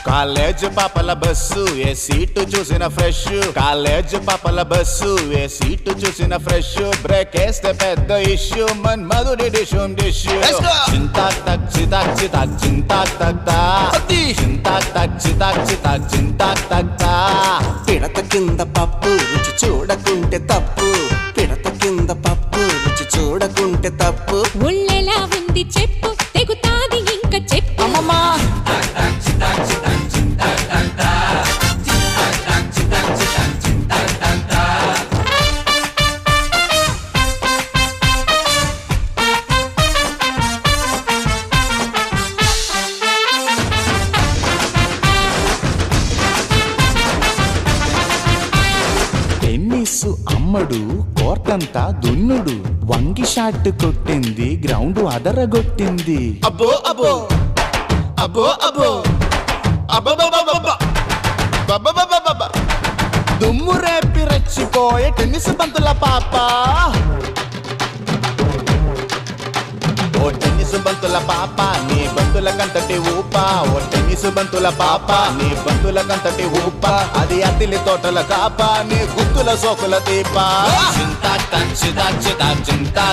college పాపల bus ఏ seat చూసిన fresh college పాపల బస్సు ఏ సీటు చూసిన ఫ్రెష్ బ్రేక్ వేస్తే పెద్ద ఇష్యూ మన్ మధుడి డిషుం డిష్యూ చింతాక్ తక్ చితాక్ చితాక్ చింతాక్ తక్ తా చింతాక్ తక్ చితాక్ చితాక్ చింతాక్ తక్ తా పిడత కింద పప్పు రుచి చూడకుంటే తప్పు పిడత కింద పప్పు రుచి చూడకుంటే తప్పు ఒళ్ళెలా ఉంది చెప్పు తెగుతాది ఇంకా చెప్పు అమ్మమ్మా టెన్నిస్ అమ్మడు కోర్టంతా దున్నుడు వంగి షాట్ కొట్టింది గ్రౌండ్ అదరగొట్టింది అబ్బో అబ్బో అబ్బో అబ్బో అబ్బబ్బబ్బబ్బబ్బ దుమ్ము రేపి రెచ్చిపోయే టెన్నిస్ బంతుల పాప ఓ టెన్నిస్ బంతుల పాప నీ బంతుల కంతటి ఊప ఓ టెన్నిస్ బంతుల పాప నీ బంతుల కంతటి ఊప అది అతిలి తోటల కాప నీ గుత్తుల సోకుల దీప చింతా చింతా చింతా చింతా